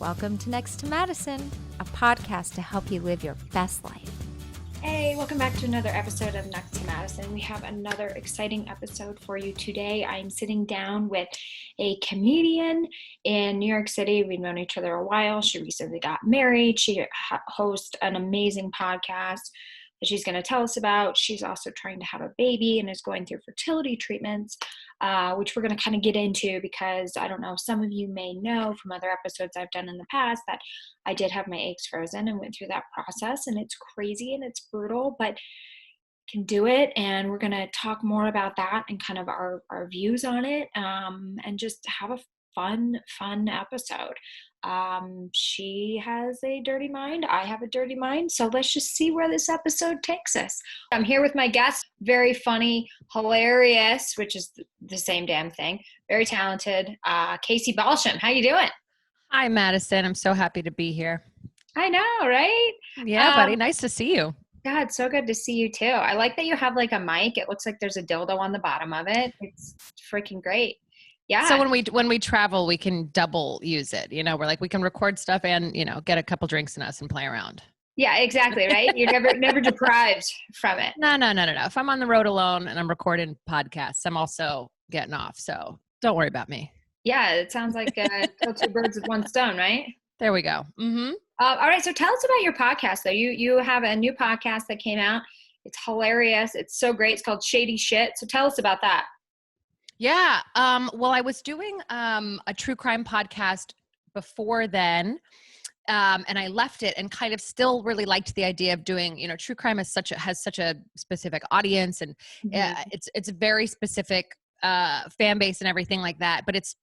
Welcome to Next to Madison, a podcast to help you live your best life. Hey, welcome back to another episode of Next to Madison. We have another exciting episode for you today. I'm sitting down with a comedian in New York City. We've known each other a while. She recently got married. She hosts an amazing podcast that she's going to tell us about. She's also trying to have a baby and is going through fertility treatments, which we're going to kind of get into because I don't know, some of you may know from other episodes I've done in the past that I did have my eggs frozen and went through that process, and it's crazy and it's brutal, but can do it. And we're going to talk more about that and kind of our views on it, and just have a fun episode. She has a dirty mind. I have a dirty mind. So let's just see where this episode takes us. I'm here with my guest, very funny, hilarious, which is the same damn thing, very talented, Casey Balsham. How you doing? Hi, Madison. I'm so happy to be here. I know, right? Yeah, buddy. Nice to see you. God, so good to see you too. I like that you have like a mic. It looks like there's a dildo on the bottom of it. It's freaking great. Yeah. So when we travel, we can double use it. You know, we're like, we can record stuff and, you know, get a couple drinks in us and play around. Yeah, exactly. Right. You're never deprived from it. No. If I'm on the road alone and I'm recording podcasts, I'm also getting off. So don't worry about me. Yeah. It sounds like kill two birds with one stone, right? There we go. Mm-hmm. All right. So tell us about your podcast though. You have a new podcast that came out. It's hilarious. It's so great. It's called Shady Shit. So tell us about that. Yeah. Well, I was doing a true crime podcast before then, and I left it and kind of still really liked the idea of doing, you know, true crime has such a specific audience, and it's a very specific fan base and everything like that. But it's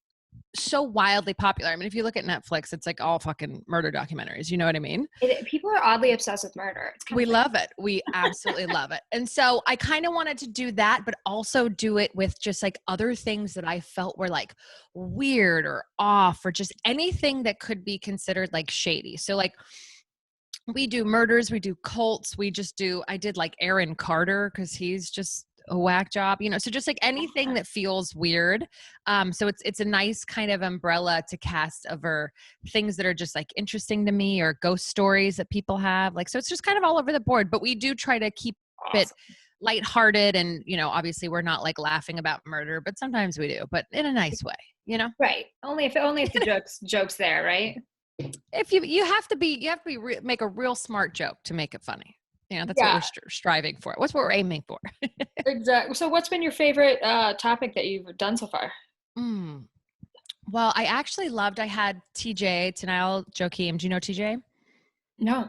so wildly popular. I mean, if you look at Netflix, it's like all fucking murder documentaries. You know what I mean? People are oddly obsessed with murder. We love it. We absolutely love it. And so I kind of wanted to do that, but also do it with just like other things that I felt were like weird or off or just anything that could be considered like shady. So like we do murders, we do cults, I did like Aaron Carter because he's just a whack job, you know, so just like anything that feels weird. So it's a nice kind of umbrella to cast over things that are just like interesting to me or ghost stories that people have. Like, so it's just kind of all over the board, but we do try to keep it lighthearted. And, you know, obviously we're not like laughing about murder, but sometimes we do, but in a nice way, you know? Right. Only if the joke's there, right? If you have to make a real smart joke to make it funny. You know, that's what we're striving for. What's what we're aiming for. Exactly. So what's been your favorite topic that you've done so far? Well, I actually I had TJ, Tanile Joachim. Do you know TJ? No.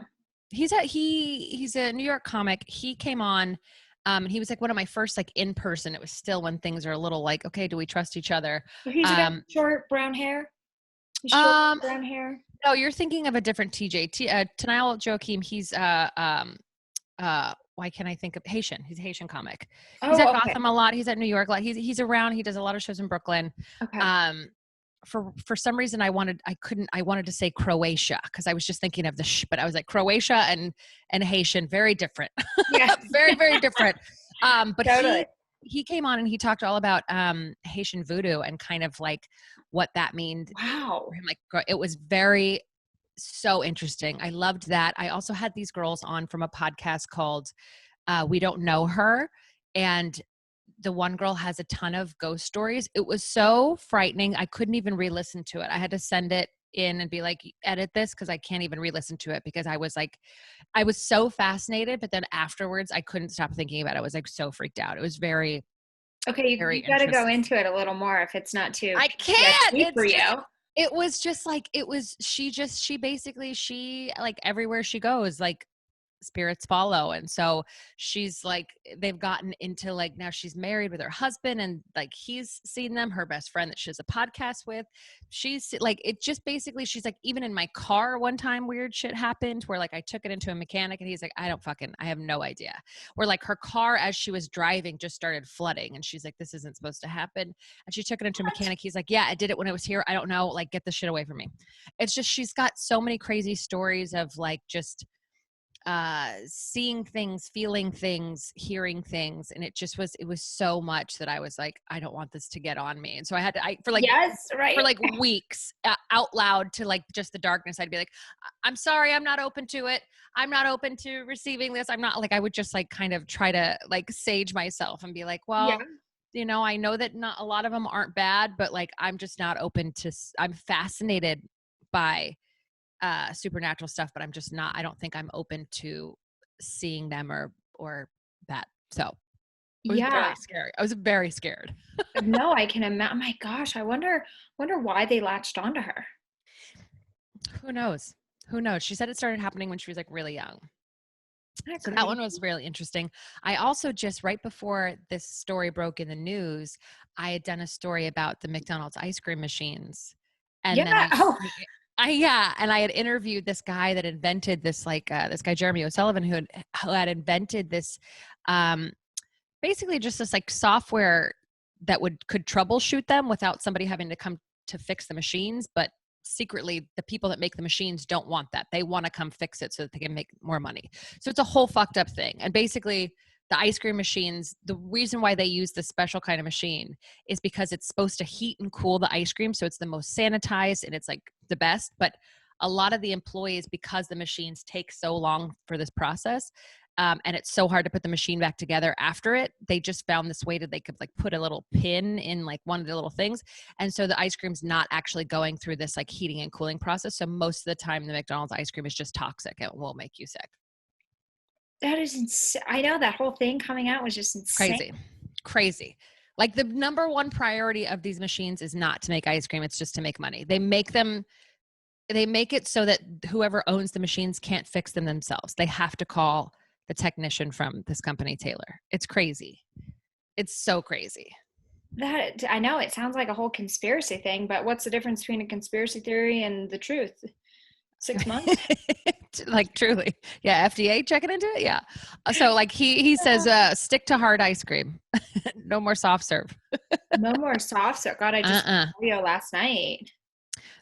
He's a New York comic. He came on, and he was like one of my first like in person. It was still when things are a little like, okay, do we trust each other? So he's got short brown hair? Brown hair? No, you're thinking of a different TJ. Tanile Joachim, he's why can't I think of Haitian? He's a Haitian comic. He's at Gotham a lot. He's at New York a lot. He's around. He does a lot of shows in Brooklyn. Okay. For some reason I wanted to say Croatia because I was just thinking of but I was like Croatia and Haitian, very different. Yeah. Very, very different. But totally. He came on and he talked all about Haitian voodoo and kind of like what that means. Wow. For him. Like it was so interesting. I loved that. I also had these girls on from a podcast called We Don't Know Her. And the one girl has a ton of ghost stories. It was so frightening. I couldn't even re-listen to it. I had to send it in and be like, edit this because I can't even re-listen to it because I was so fascinated. But then afterwards, I couldn't stop thinking about it. I was like so freaked out. It was very, okay. You got to go into it a little more if it's not too. I can't. For you. It was just like, she like everywhere she goes, like spirits follow. And so she's like, they've gotten into like, now she's married with her husband and like, he's seen them, her best friend that she has a podcast with. She's like, it just basically, she's like, even in my car one time, weird shit happened where like I took it into a mechanic and he's like, I have no idea. Where like her car, as she was driving, just started flooding. And she's like, this isn't supposed to happen. And she took it into a mechanic. He's like, yeah, I did it when it was here. I don't know. Like, get this shit away from me. It's just, she's got so many crazy stories of like, just seeing things, feeling things, hearing things. And it was so much that I was like, I don't want this to get on me. And so I had to, Yes, for right? like weeks out loud to like just the darkness, I'd be like, I'm sorry, I'm not open to it. I'm not open to receiving this. I'm not like, I would just like kind of try to like sage myself and be like, Yeah. well, I know that not a lot of them aren't bad, but like, I'm just not open to, I'm fascinated by supernatural stuff, but I'm just not, I don't think I'm open to seeing them or that. So it was Yeah. very scary. I was very scared. No, I can imagine. My gosh, I wonder why they latched onto her. Who knows? Who knows? She said it started happening when she was like really young. Isn't that So that one crazy? was really interesting. I also just right before this story broke in the news, I had done a story about the McDonald's ice cream machines. And then Yeah. Oh, yeah, and I had interviewed this guy that invented this, like this guy Jeremy O'Sullivan, who had invented this, um, basically just this like software that could troubleshoot them without somebody having to come to fix the machines. But secretly, the people that make the machines don't want that. They want to come fix it so that they can make more money. So it's a whole fucked up thing. And basically, the ice cream machines, the reason why they use this special kind of machine is because it's supposed to heat and cool the ice cream. So it's the most sanitized and it's like the best. But a lot of the employees, because the machines take so long for this process, and it's so hard to put the machine back together after it, they just found this way that they could like put a little pin in like one of the little things. And so the ice cream's not actually going through this like heating and cooling process. So most of the time the McDonald's ice cream is just toxic and will make you sick. that is insane. I know that whole thing coming out was just It's insane. crazy. Crazy. Like the number one priority of these machines is not to make ice cream. It's just to make money. They make it so that whoever owns the machines can't fix them themselves. They have to call the technician from this company, Taylor. It's crazy. It's so crazy. That I know it sounds like a whole conspiracy thing, but what's the difference between a conspiracy theory and the truth? 6 months? Like truly. Yeah, FDA checking into it. Yeah. So like he says stick to hard ice cream. No more soft serve. No more soft serve. God, I just Uh-uh. had Oreo last night.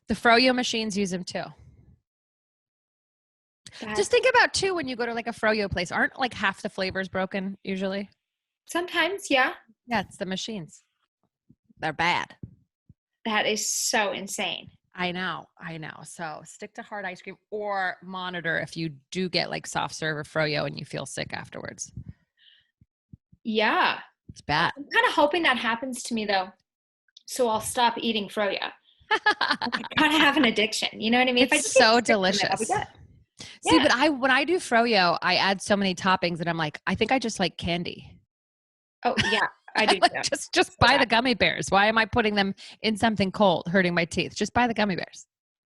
The froyo machines use them too. Just That's think about too when you go to like a froyo place, aren't like half the flavors broken usually? sometimes, yeah. Yeah, it's the machines. They're bad. That is so insane. I know. So stick to hard ice cream or monitor if you do get like soft serve or froyo and you feel sick afterwards. Yeah. It's bad. I'm kind of hoping that happens to me though. So I'll stop eating froyo. I kind of have an addiction. You know what I mean? If I It's just eat so sticks of it, I'll be delicious. good. See, Yeah. but when I do froyo, I add so many toppings that I'm like, I think I just like candy. Oh, yeah. I I do like too. just So buy bad. the gummy bears. Why am I putting them in something cold, hurting my teeth? Just buy the gummy bears.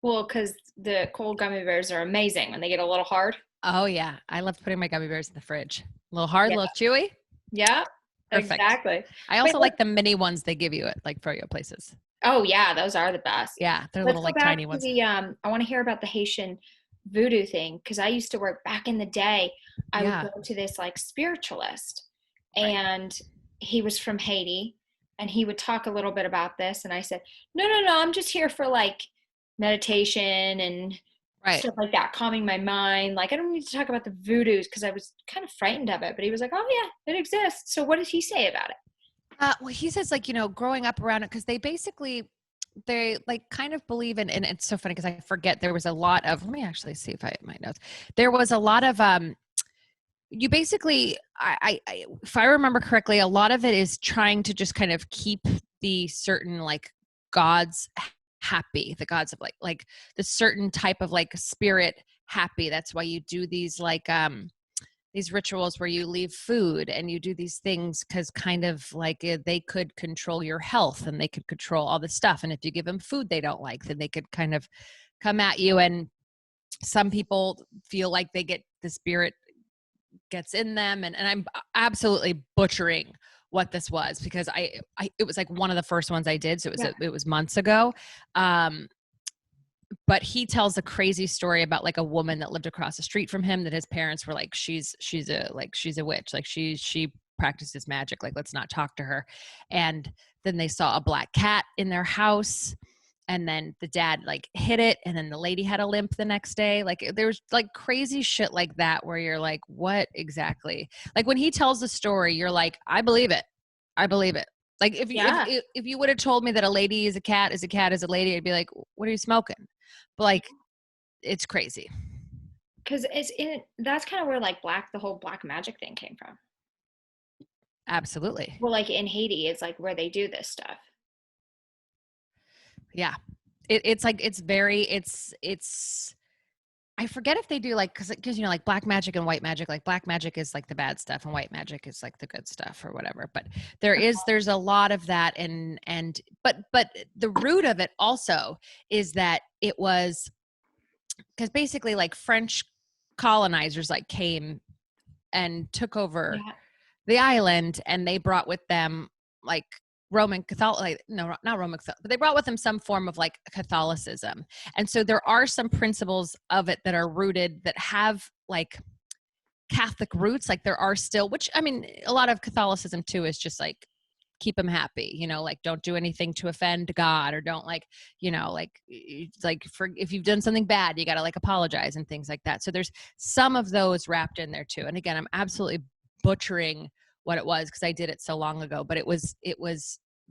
Well, because the cold gummy bears are amazing when they get a little hard. Oh yeah, I love putting my gummy bears in the fridge. A little hard, a Yeah. little chewy. Yeah. Perfect. Exactly. I Wait, also like the mini ones they give you at like froyo places. oh yeah, those are the best. Yeah, they're Let's little go like back tiny to ones. the I want to hear about the Haitian voodoo thing because I used to work back in the day. I would Yeah, go to this like spiritualist right, and he was from Haiti and he would talk a little bit about this and I said, "No, no, no, I'm just here for like meditation and right. stuff like that, calming my mind. Like I don't need to talk about the voodoos because I was kind of frightened of it." But he was like, "Oh yeah, it exists." So what did he say about it? Well, he says like growing up around it because they like kind of believe in, and it's so funny because I forget there was a lot of. Let me actually see if I have my notes. There was a lot of you basically if I remember correctly, a lot of it is trying to just kind of keep the certain like gods happy, the gods of like the certain type of like spirit happy. That's why you do these rituals where you leave food and you do these things because kind of like they could control your health and they could control all this stuff. And if you give them food they don't like, then they could kind of come at you. And some people feel like they get the spirit gets in them. And I'm absolutely butchering what this was because I it was like one of the first ones I did. So Yeah. it was months ago. Um, but he tells a crazy story about like a woman that lived across the street from him that his parents were like, she's a witch. Like she practices magic. Like, let's not talk to her. And then they saw a black cat in their house. and then the dad like hit it, and then the lady had a limp the next day. Like there was like crazy shit like that where you're like, what exactly? Like when he tells the story, you're like, I believe it. I believe it. Like Yeah. if you would have told me that a lady is a cat, is a cat is a lady, I'd be like, what are you smoking? But like, it's crazy. Because that's kind of where like the whole black magic thing came from. Absolutely. Well, like in Haiti is like where they do this stuff. Yeah. It's like it's I forget if they do like because you know like black magic and white magic, like black magic is like the bad stuff and white magic is like the good stuff or whatever, but there's a lot of that, and but the root of it also is that it was because basically like French colonizers like came and took over Yeah. the island, and they brought with them like Roman Catholic, like, no, not Roman Catholic, but they brought with them some form of like Catholicism. And so there are some principles of it that are rooted that have like Catholic roots. Like there are still, which I mean, a lot of Catholicism too is just like keep them happy, you know, like don't do anything to offend God, or don't like, you know, like for if you've done something bad, you got to like apologize and things like that. So there's some of those wrapped in there too. And again, I'm absolutely butchering what it was because I did it so long ago, but it was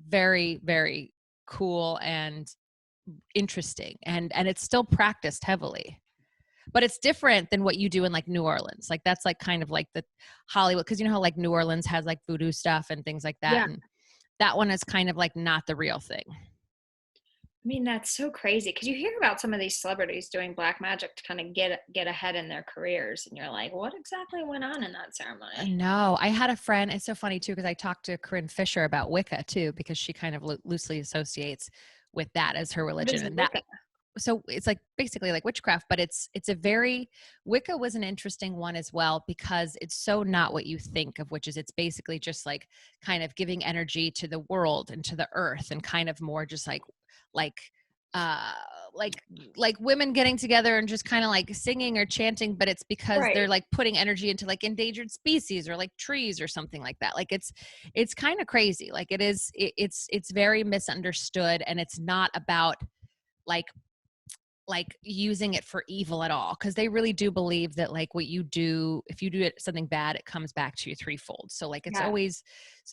very, very cool and interesting, and it's still practiced heavily. But it's different than what you do in like New Orleans. Like that's like kind of like the Hollywood, because you know how like New Orleans has like voodoo stuff and things like that. Yeah. And that one is kind of like not the real thing. I mean, that's so crazy because you hear about some of these celebrities doing black magic to kind of get ahead in their careers, and you're like, what exactly went on in that ceremony? No, I had a friend. It's so funny too because I talked to Corinne Fisher about Wicca too, because she kind of loosely associates with that as her What religion. is And that Wicca? so it's like basically like witchcraft, but it's a very Wicca was an interesting one as well because it's so not what you think of, which is it's basically just like kind of giving energy to the world and to the earth, and kind of more just like uh like like women getting together and just kind of like singing or chanting, but it's because they're Right. like putting energy into like endangered species or like trees or something like that. Like it's kind of crazy. Like it's very misunderstood, and it's not about like using it for evil at all, because they really do believe that like what you do, if you do it something bad, it comes back to you threefold. So like Yeah.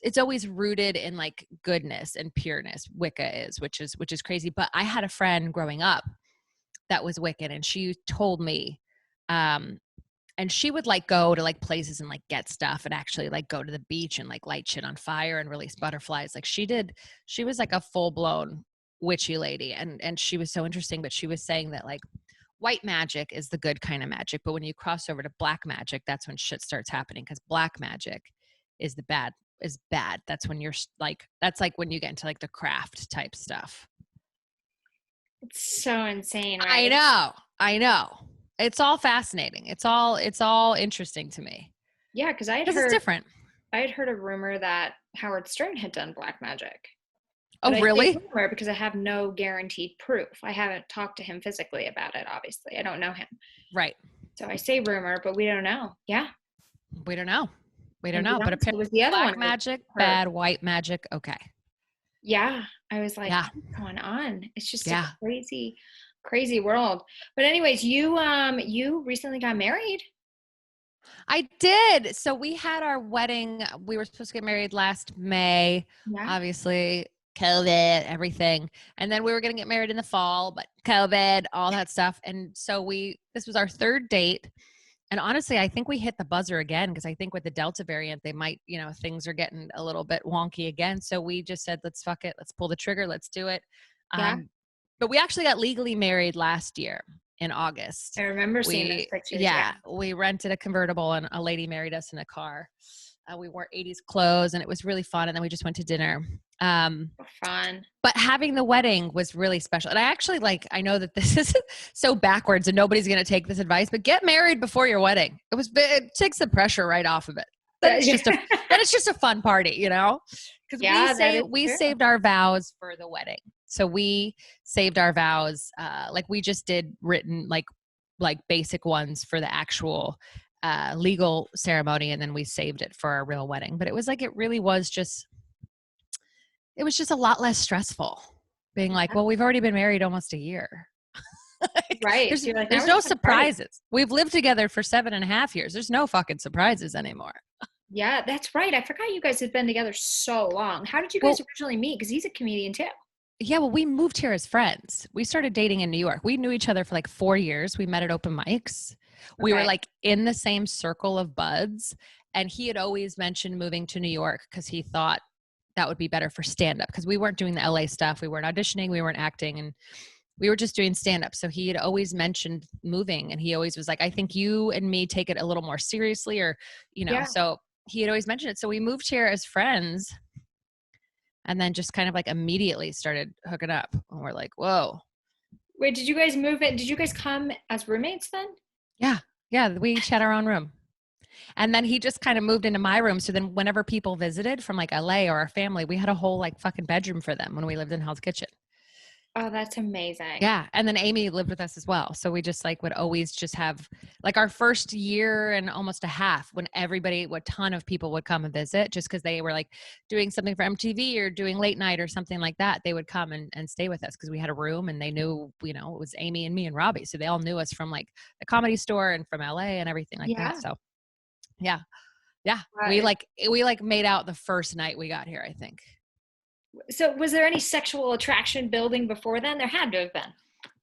it's always rooted in like goodness and pureness. Wicca is, which is crazy. But I had a friend growing up that was Wiccan, and she told me um and she would like go to like places and like get stuff, and actually like go to the beach and like light shit on fire and release butterflies. Like she was like a full blown witchy lady, and she was so interesting. But she was saying that like white magic is the good kind of magic, but when you cross over to black magic, that's when shit starts happening, because black magic is bad. That's when you're like, that's like when you get into like the craft type stuff. It's so insane, I right? know. I know. It's all fascinating. It's all interesting to me Yeah, because because it's different. I had heard a rumor that Howard Stern had done black magic. But Oh, I say really? rumor because I have no guaranteed proof. I haven't talked to him physically about it, obviously. I don't know him. Right. So I say rumor, but we don't know. Yeah. We don't know. We don't And know. But Beyonce apparently, was the other one black I magic, heard. bad, white magic. Okay. Yeah. I was like, Yeah. what's going on? It's just a Yeah. crazy, crazy world. But anyways, you recently got married. I did. So we had our wedding. We were supposed to get married last May, Yeah. obviously, COVID, everything. And then we were going to get married in the fall, but COVID, all that stuff. And so this was our third date. And honestly, I think we hit the buzzer again, because I think with the Delta variant, they might, things are getting a little bit wonky again. So we just said, let's fuck it. Let's pull the trigger. Let's do it. Yeah. But we actually got legally married last year in I August. remember seeing those pictures. Yeah. Yeah, we rented a convertible and a lady married us in a car. We wore 80s clothes, and it was really fun. And then we just went to dinner. Fun. But having the wedding was really special. And I actually I know that this is so backwards and nobody's going to take this advice, but get married before your wedding. It takes the pressure right off of it. Then it's just a fun party, because Yeah, that is we true. saved our vows for the wedding. So we saved our vows. Like we just did written, like basic ones for the actual legal ceremony. And then we saved it for our real wedding. But it was like, it was just a lot less stressful. being like, Yeah. well, we've already been married almost a year. Right. there's So you're like, now there's we're no just gonna party. surprises. We've lived together for 7.5 years. There's no fucking surprises anymore. Yeah, that's right. I forgot you guys had been together so long. How did you guys Well, originally meet? Because he's a comedian too. yeah, well, we moved here as friends. We started dating in New York. We knew each other for like 4 years. We met at open mics. We were Okay. like in the same circle of buds. And he had always mentioned moving to New York because he thought that would be better for stand up because we weren't doing the LA stuff. We weren't auditioning. We weren't acting. And we were just doing stand up. So he had always mentioned moving. And he always was like, I think you and me take it a little more seriously or, Yeah. so he had always mentioned it. So we moved here as friends and then just kind of like immediately started hooking up. And we're like, whoa. Wait, did you guys move it? Did you guys come as roommates then? Yeah. Yeah. We each had our own room. And then he just kind of moved into my room. So then whenever people visited from like LA or our family, we had a whole like fucking bedroom for them when we lived in Hell's Kitchen. Oh, that's amazing. Yeah. And then Amy lived with us as well. So we just like would always just have like our first year and almost a half when a ton of people would come and visit just because they were like doing something for MTV or doing late night or something like that. They would come and stay with us because we had a room and they knew, it was Amy and me and Robbie. So they all knew us from like the Comedy Store and from LA and everything like that. Yeah. So yeah. Yeah. We Uh, like made out the first night we got here, I think. so was there any sexual attraction building before then? There had to have been.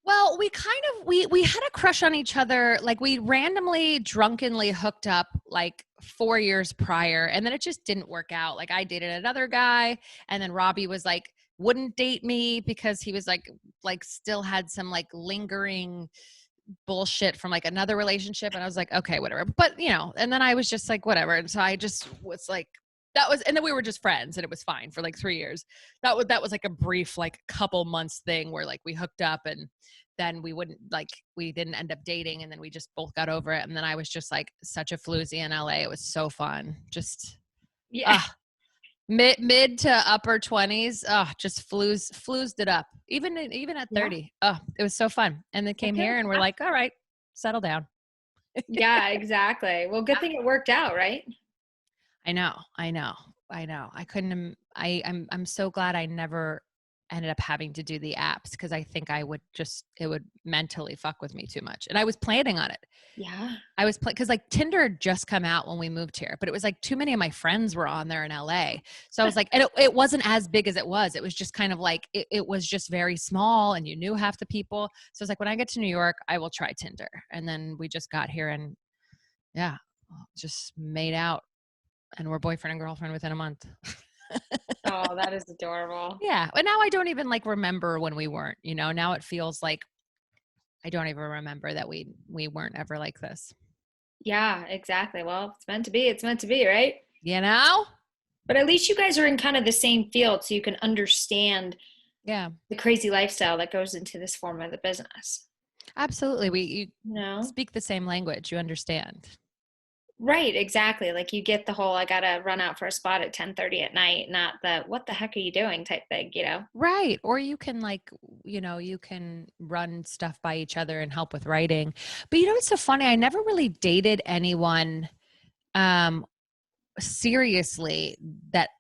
Well, we kind of we had a crush on each other. Like we randomly drunkenly hooked up like 4 years prior and then it just didn't work out. Like I dated another guy and then Robbie was like wouldn't date me because he was like still had some like lingering bullshit from like another relationship and I was like okay whatever but and then I was just like whatever and so I just was like and then we were just friends and it was fine for like 3 years. That was like a brief like couple months thing where like we hooked up and then we didn't end up dating and then we just both got over it and then I was just like such a floozy in LA. It was so fun. Just Yeah. mid to upper 20s. Just floozed it up. Even at Yeah. 30. It was so fun. And then came here and we're like, all right, settle down. Yeah, exactly. Well, good thing it worked out, right? I know. I couldn't. I'm so glad I never ended up having to do the apps because I think it would mentally fuck with me too much. And I was planning on it. Yeah. I was because like Tinder had just come out when we moved here, but it was like too many of my friends were on there in LA. So I was like, and it wasn't as big as it was. It was just kind of like, it was just very small and you knew half the people. So it's like, when I get to New York, I will try Tinder. And then we just got here and yeah, just made out and we're boyfriend and girlfriend within a month. Oh, that is adorable. Yeah. And now I don't even like remember when we weren't, now it feels like I don't even remember that we weren't ever like this. Yeah, exactly. Well, if it's meant to be, it's meant to be, right? You know? But at least you guys are in kind of the same field so you can understand Yeah. the crazy lifestyle that goes into this form of the business. Absolutely. You You know? speak the same language. You understand. Right, exactly. Like you get the whole I gotta run out for a spot at 10:30 at night, not the what the heck are you doing type thing, you know? Right. Or you can you can run stuff by each other and help with writing. But it's so funny. I never really dated anyone um seriously that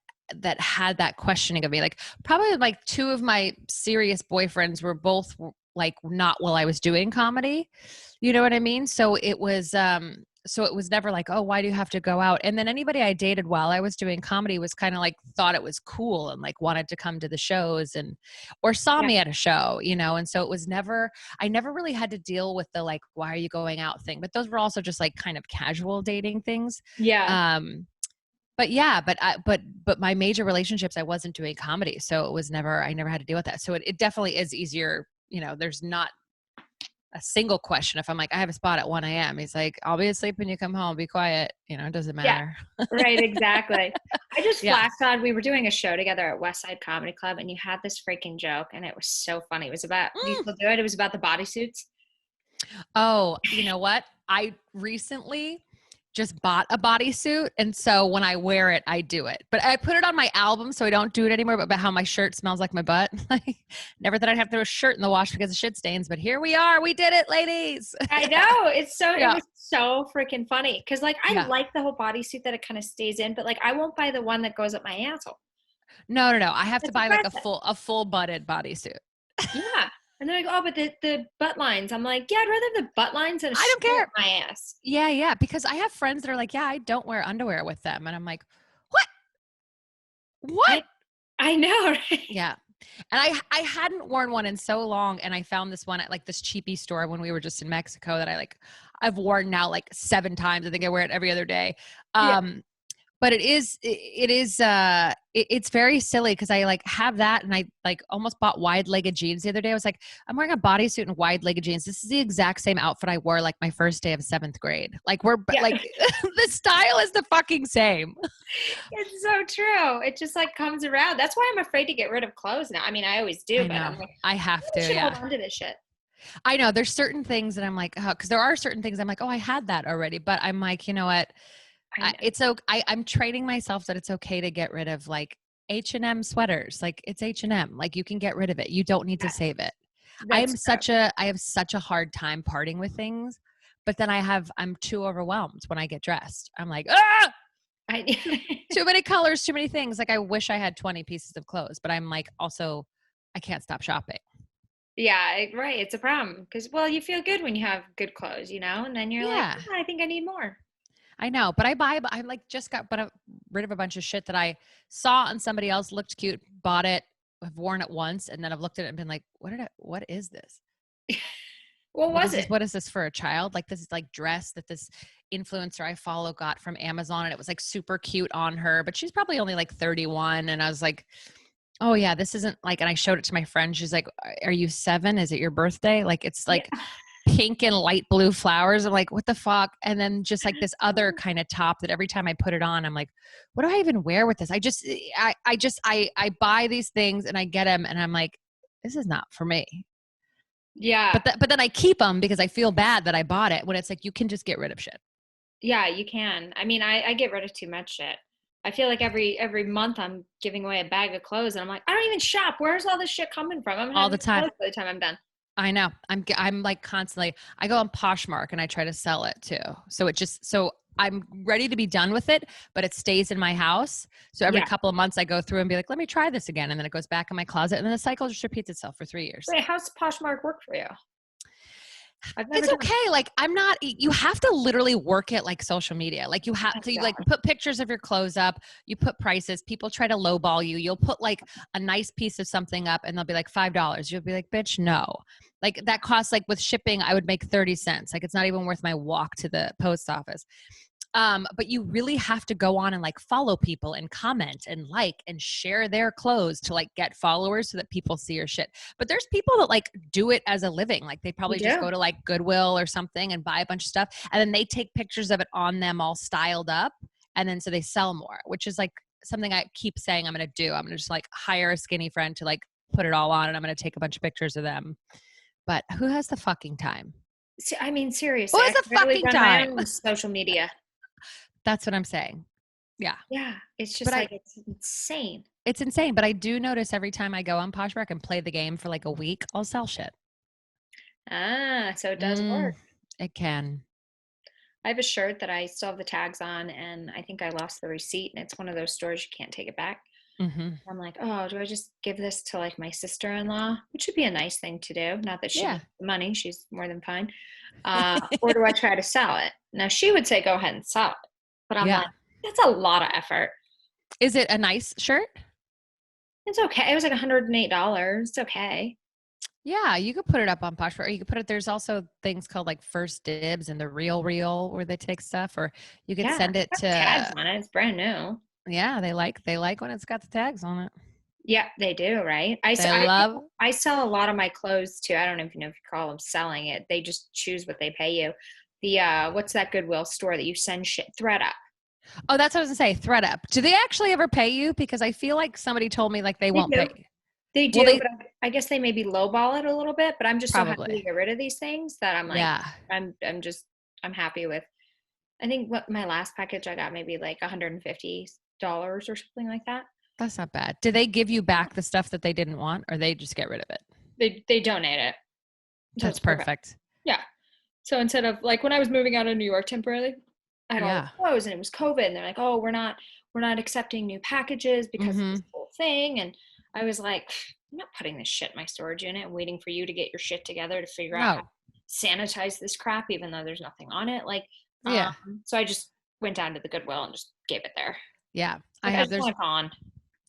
had that questioning of me. Like probably like two of my serious boyfriends were both like not while I was doing comedy. You know what I mean? So it was never like, oh, why do you have to go out? And then anybody I dated while I was doing comedy was kind of like thought it was cool and like wanted to come to the shows or saw Yeah. me at a show, and so it was I never really had to deal with the like, why are you going out thing? But those were also just like kind of casual dating things. Yeah. But yeah, but my major relationships, I wasn't doing comedy. So I never had to deal with that. So it definitely is easier. There's not a single question. If I'm like, I have a spot at 1 a.m. He's like, I'll be asleep when you come home. Be quiet. It doesn't Yeah. matter. Right, exactly. I just Yeah. flashed on, we were doing a show together at West Side Comedy Club and you had this freaking joke and it was so funny. It was about, do you still do it? It was about the bodysuits. Oh, you know what? I recently just bought a bodysuit. And so when I wear it, I do it. But I put it on my album, so I don't do it anymore. But about how my shirt smells like my butt. Never thought I'd have to throw a shirt in the wash because of shit stains. But here we are. We did it, ladies. I know. It Yeah. was so freaking funny. Cause like I Yeah. like the whole bodysuit that it kind of stays in, but like I won't buy the one that goes up my asshole. No. I have to That's buy like aggressive. a full butted bodysuit. Yeah. And they're like, oh, but the butt lines. I'm like, yeah, I'd rather have the butt lines than a I don't shirt care. up my ass. Yeah. Because I have friends that are like, yeah, I don't wear underwear with them. And I'm like, what? What? I I know, right? Yeah. And I hadn't worn one in so long. And I found this one at like this cheapy store when we were just in Mexico that I've worn now like 7 times. I think I wear it every other day. Yeah. But it's very silly because I like have that and I like almost bought wide-legged jeans the other day. I was like, I'm wearing a bodysuit and wide-legged jeans. This is the exact same outfit I wore like my first day of 7th grade. Like we're Yeah. like the style is the fucking same. It's so true. It just like comes around. That's why I'm afraid to get rid of clothes now. I mean, I always do, I but know. I'm like, I have I to, should hold yeah. on to this shit. I know there's certain things that I'm like, oh, because there are certain things I'm like, oh, I had that already. But I'm like, you know what? I know. It's okay. I'm training myself that it's okay to get rid of like H&M sweaters. Like it's H&M. Like you can get rid of it. You don't need to Yeah, save it. that's true. I have such a hard time parting with things, but then I'm too overwhelmed when I get dressed. I'm like, ah, I too many colors, too many things. Like I wish I had 20 pieces of clothes, but I'm like also I can't stop shopping. Yeah, right. It's a problem because, well, you feel good when you have good clothes, and then you're like, Yeah. "Oh, I think I need more." I know, but I like just got rid of a bunch of shit that I saw on somebody else, looked cute, bought it, have worn it once, and then I've looked at it and been like, what is this? What was it? What is this for a child? Like this is like dress that this influencer I follow got from Amazon and it was like super cute on her, but she's probably only like 31. And I was like, oh yeah, this isn't like, and I showed it to my friend. She's like, are you 7? Is it your birthday? Like, it's Yeah. like pink and light blue flowers. I'm like, what the fuck? And then just like this other kind of top that every time I put it on, I'm like, what do I even wear with this? I buy these things and I get them and I'm like, this is not for me. Yeah. But then I keep them because I feel bad that I bought it when it's like, you can just get rid of shit Yeah, you can. I mean, I get rid of too much shit. I feel like every month I'm giving away a bag of clothes, and I'm like, I don't even shop. Where's all this shit coming from? I'm all having the new time. clothes by the time I'm done. I know. I'm like constantly, I go on Poshmark and I try to sell it too. So I'm ready to be done with it, but it stays in my house. So every Yeah. couple of months I go through and be like, let me try this again. And then it goes back in my closet and then the cycle just repeats itself for 3 years. Wait, how's Poshmark work for you? I've never It's done. okay. Like you have to literally work it like social media. Like you have Oh to, you like God. put pictures of your clothes up, you put prices, people try to lowball you. You'll put like a nice piece of something up and they'll be like $5. You'll be like, bitch, no. Like that costs like with shipping, I would make 30 cents. Like it's not even worth my walk to the post office. But you really have to go on and like follow people and comment and like and share their clothes to like get followers so that people see your shit. But there's people that like do it as a living. Like they You probably just do? go to like Goodwill or something and buy a bunch of stuff. And then they take pictures of it on them all styled up. And then so they sell more, which is like something I keep saying I'm going to do. I'm going to just like hire a skinny friend to like put it all on and I'm going to take a bunch of pictures of them. But who has the fucking time? I mean, Who seriously, has I the could barely fucking run my time? own social media. That's what I'm saying. Yeah. Yeah, it's But just like it's insane. it's insane. But I do notice every time I go on Poshmark and play the game for like a week, I'll sell shit. Ah, so it does Mm, work. it can. I have a shirt that I still have the tags on, and I think I lost the receipt, and it's one of those stores you can't take it back. Hmm. I'm like, oh, do I just give this to like my sister-in-law, which would be a nice thing to do? Not that she Yeah. needs the money; she's more than fine. Or do I try to sell it? Now she would say, go ahead and sell it, but I'm Yeah. like, that's a lot of effort. Is it a nice shirt? It's okay. It was like $108. It's okay. Yeah, you could put it up on Poshmark. Or you could put it. There's also things called like First Dibs and the Real where they take stuff, or you could Yeah, send it's it got tags to. on it. It's brand new. Yeah, they like when it's got the tags on it. Yeah, they do, right? I, s- They I, love. I sell a lot of my clothes too. I don't even know if you call them selling it. They just choose what they pay you. The what's that Goodwill store that you send shit thread up? Oh, that's what I was gonna say. ThreadUp. Do they actually ever pay you? Because I feel like somebody told me like they They won't do. pay you. They Well, do, they but I guess they maybe lowball it a little bit. But I'm just so happy to probably. get rid of these things that I'm like, Yeah. I'm happy with. I think what my last package I got maybe like $150 or something like that. That's not bad. Do they give you back the stuff that they didn't want or they just get rid of it? They donate it, so That's it's perfect. perfect. Yeah. So instead of like when I was moving out of New York temporarily, I had all Yeah. the clothes and it was COVID, and they're like, oh, we're not accepting new packages because of Mm-hmm. this whole thing. And I was like, I'm not putting this shit in my storage unit and waiting for you to get your shit together to figure out how No. to sanitize this crap, even though there's nothing on it. Like, Yeah. so I just went down to the Goodwill and just gave it there. Yeah. Like, I just want it gone.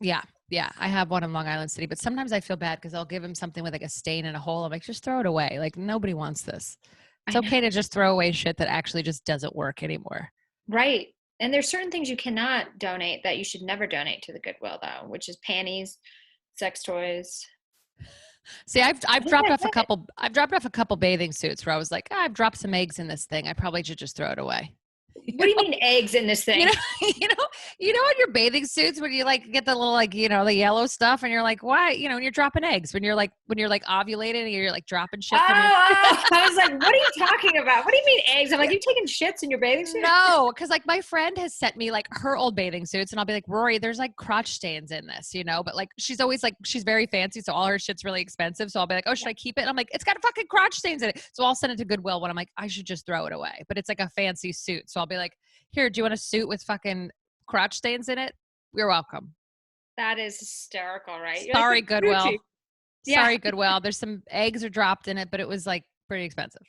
Yeah. Yeah. I have one in Long Island City, but sometimes I feel bad because I'll give him something with like a stain and a hole. I'm like, just throw it away. Like nobody wants this. It's I know. okay to just throw away shit that actually just doesn't work anymore. Right. And there's certain things you cannot donate that you should never donate to the Goodwill, though, which is panties, sex toys. See, I've dropped off a couple bathing suits where I was like, I've dropped some eggs in this thing. I probably should just throw it away. What do you mean eggs in this thing? You know, in your bathing suits when you like get the little like the yellow stuff, and you're like, why? When you're dropping eggs, when you're like ovulating, and you're like dropping shit. I was like, what are you talking about? What do you mean eggs? I'm like, you taking shits in your bathing suit? No, because like my friend has sent me like her old bathing suits, and I'll be like, Rory, there's like crotch stains in this, but like she's always like, she's very fancy, so all her shit's really expensive. So I'll be like, oh, should I keep it? And I'm like, it's got fucking crotch stains in it. So I'll send it to Goodwill when I'm like, I should just throw it away. But it's like a fancy suit, so I'll be like, here, do you want a suit with fucking crotch stains in it? You're welcome. That is hysterical, right? Sorry, like, Goodwill. Yeah. Sorry, Goodwill. There's some eggs are dropped in it, but it was like pretty expensive.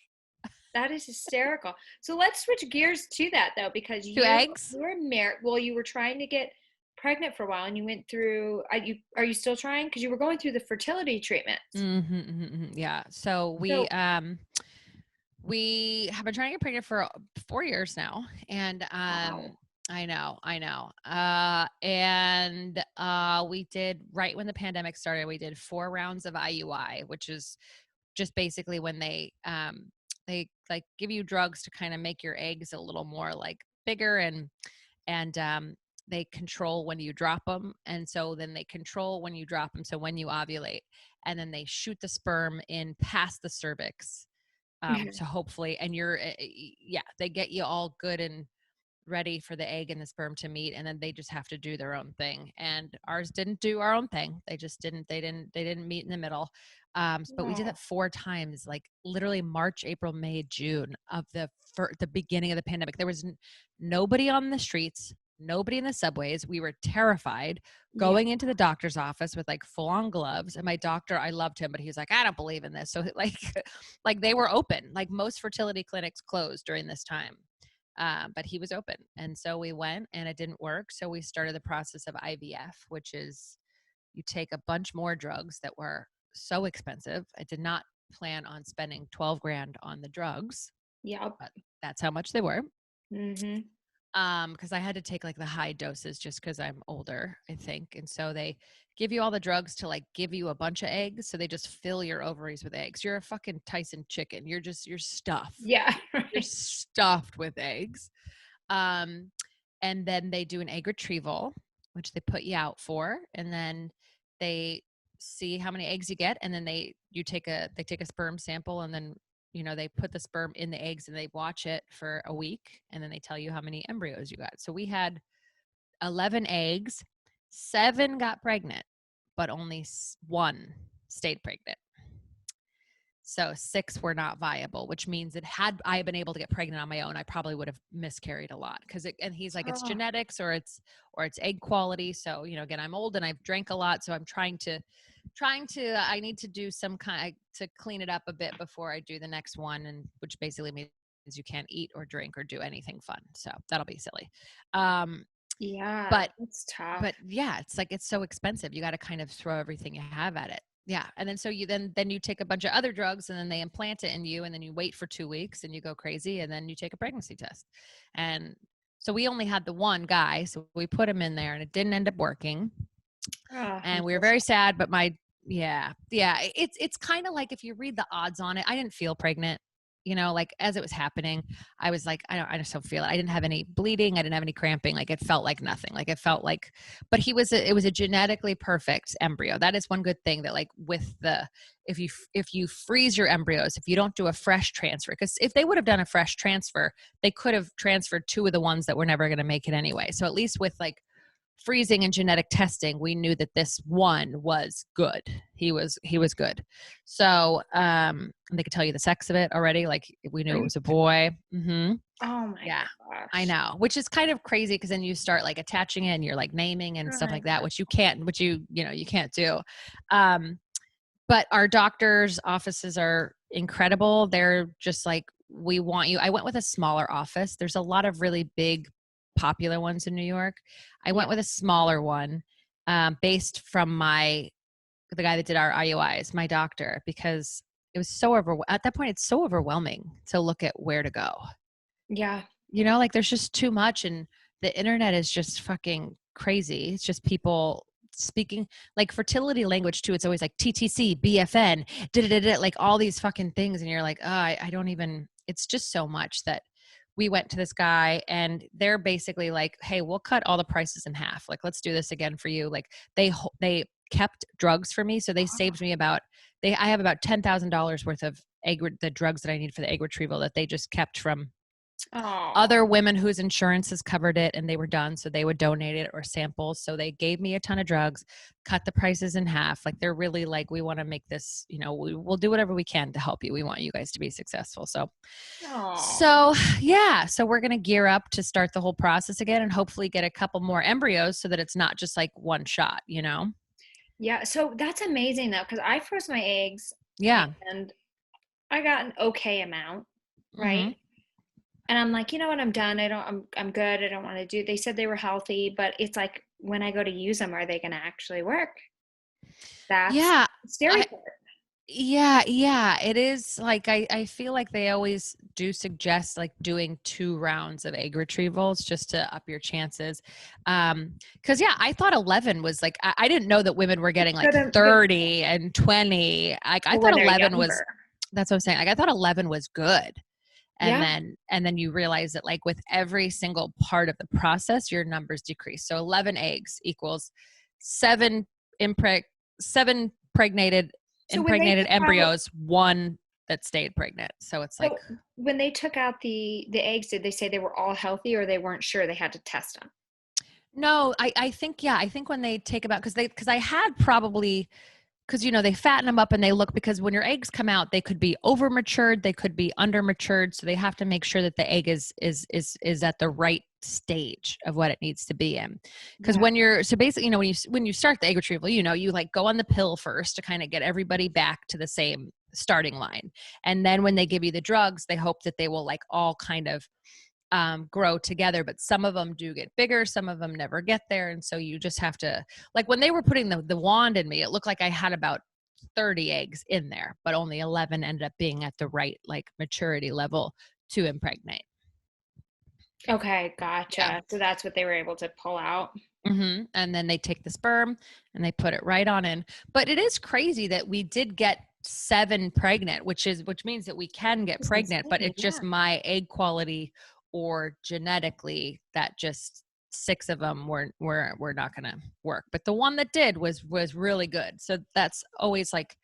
That is hysterical. So let's switch gears to that though, because eggs? you were married. Well, you were trying to get pregnant for a while, and you went through. Are you still trying? Because you were going through the fertility treatments. Mm-hmm, mm-hmm. Yeah. So we have been trying to get pregnant for 4 years now, and Wow. I know. We did right when the pandemic started. We did 4 rounds of IUI, which is just basically when they like give you drugs to kind of make your eggs a little more like bigger, and they control when you drop them, and so then they control when you drop them. So when you ovulate, and then they shoot the sperm in past the cervix. So hopefully, and they get you all good and ready for the egg and the sperm to meet, and then they just have to do their own thing. And ours didn't do our own thing. They just didn't. They didn't meet in the middle. But we did that 4 times, like literally March, April, May, June of the beginning of the pandemic. There was nobody on the streets. Nobody in the subways. We were terrified going into the doctor's office with like full on gloves. And my doctor, I loved him, but he was like, I don't believe in this. So like they were open. Like most fertility clinics closed during this time. But he was open. And so we went, and it didn't work. So we started the process of IVF, which is you take a bunch more drugs that were so expensive. I did not plan on spending 12 grand on the drugs. Yeah. But that's how much they were. Mm-hmm. Because I had to take like the high doses just because I'm older, I think. And so they give you all the drugs to like give you a bunch of eggs. So they just fill your ovaries with eggs. You're a fucking Tyson chicken. You're stuffed. Yeah. You're stuffed with eggs. And then they do an egg retrieval, which they put you out for. And then they see how many eggs you get. And then they take a sperm sample, and then they put the sperm in the eggs, and they watch it for a week, and then they tell you how many embryos you got. So we had 11 eggs, 7 got pregnant, but only 1 stayed pregnant. So 6 were not viable, which means that had I been able to get pregnant on my own, I probably would have miscarried a lot. And he's like, it's genetics or it's egg quality. So, again, I'm old and I've drank a lot. So I'm trying to, I need to do some kind to clean it up a bit before I do the next one. And which basically means you can't eat or drink or do anything fun. So that'll be silly. Yeah, but it's tough. But yeah, it's like, it's so expensive. You got to kind of throw everything you have at it. Yeah. And then so you then you take a bunch of other drugs, and then they implant it in you, and then you wait for 2 weeks and you go crazy, and then you take a pregnancy test. And so we only had the one guy, so we put him in there, and it didn't end up working. And we were very sad, but it's kind of like if you read the odds on it, I didn't feel pregnant. Like as it was happening, I was like, I just don't feel it. I didn't have any bleeding. I didn't have any cramping. Like it felt like nothing. Like it felt like, but it was a genetically perfect embryo. That is one good thing that like with if you freeze your embryos, if you don't do a fresh transfer, because if they would have done a fresh transfer, they could have transferred 2 of the ones that were never going to make it anyway. So at least with like freezing and genetic testing, we knew that this one was good. He was good. So they could tell you the sex of it already. Like we knew it was a boy. Mm-hmm. Oh my Yeah, I gosh. know, which is kind of crazy because then you start like attaching it and you're like naming and Oh stuff my like that, gosh. which you can't, which you can't do. Um, but our doctors' offices are incredible. They're just like, we want you. I went with a smaller office. There's a lot of really big, popular ones in New York. I Yeah. went with a smaller one, based from the guy that did our IUIs, my doctor, because it was so at that point, it's so overwhelming to look at where to go. Yeah. Like there's just too much, and the internet is just fucking crazy. It's just people speaking like fertility language too. It's always like TTC, BFN, like all these fucking things. And you're like, oh, I don't even, it's just so much that we went to this guy and they're basically like, hey, we'll cut all the prices in half. Like, let's do this again for you. Like they kept drugs for me. So they saved me I have about $10,000 worth of the drugs that I need for the egg retrieval that they just kept from Oh. other women whose insurances covered it and they were done. So they would donate it or samples. So they gave me a ton of drugs, cut the prices in half. Like they're really like, we want to make this, we'll do whatever we can to help you. We want you guys to be successful. Oh. So yeah. So we're going to gear up to start the whole process again and hopefully get a couple more embryos so that it's not just like one shot. Yeah. So that's amazing though, because I froze my eggs Yeah. and I got an okay amount, right? Mm-hmm. And I'm like, you know what? I'm done. I'm good. I don't want to do. They said they were healthy, but it's like when I go to use them, are they going to actually work? That's Yeah. the scary I, part. Yeah, it is like I feel like they always do suggest like doing 2 rounds of egg retrievals just to up your chances. Because yeah, I thought 11 was like I didn't know that women were getting like Shouldn't be 30 and 20. Like I thought when they're 11 was younger. that's what I'm saying. Like I thought 11 was good. And Yeah. then you realize that like with every single part of the process, your numbers decrease. So 11 eggs equals 7 impreg 7 pregnated So when they impregnated took out, embryos, 1 that stayed pregnant. So it's like so when they took out the eggs, did they say they were all healthy, or they weren't sure? They had to test them. no, I think yeah, I think when they take about because I had probably because they fatten them up and they look because when your eggs come out they could be over matured, they could be under matured, so they have to make sure that the egg is at the right stage of what it needs to be in. Because Yeah. when you're so basically when you start the egg retrieval, you like go on the pill first to kind of get everybody back to the same starting line, and then when they give you the drugs they hope that they will like all kind of grow together, but some of them do get bigger, some of them never get there, and so you just have to like when they were putting the wand in me, it looked like I had about 30 eggs in there, but only 11 ended up being at the right like maturity level to impregnate. Okay, Yeah. gotcha. So that's what they were able to pull out. And then they take the sperm and they put it right on in. But it is crazy that we did get 7 pregnant, which means that we can get It's pregnant, but insane. it's Yeah. just my egg quality or genetically that just 6 of them were not going to work. But the one that did was really good. So that's always like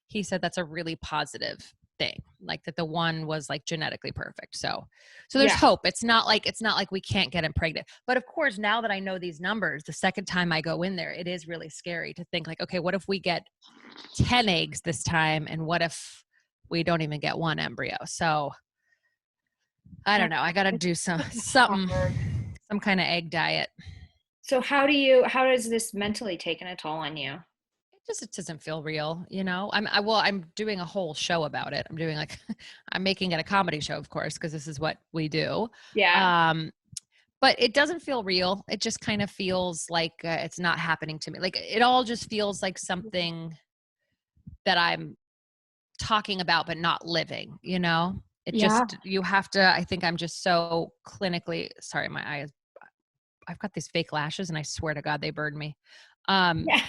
he said that's a really positive thing, like that the one was like genetically perfect. So there's Yeah. hope. It's not like we can't get him pregnant. But of course, now that I know these numbers, the second time I go in there, it is really scary to think like, okay, what if we get 10 eggs this time and what if we don't even get 1 embryo? So I Yeah. don't know. I got to It's do it's something hard. some kind of egg diet. So how does this mentally taken a toll on you? It doesn't feel real. I'm doing a whole show about it. I'm doing like I'm making it a comedy show, of course, because this is what we do. Yeah. Um, but it doesn't feel real. It just kind of feels like it's not happening to me. Like it all just feels like something that I'm talking about but not living. It Yeah. just you have to I think I'm just so clinically sorry, my eyes I've got these fake lashes and I swear to God they burned me. Um Yeah.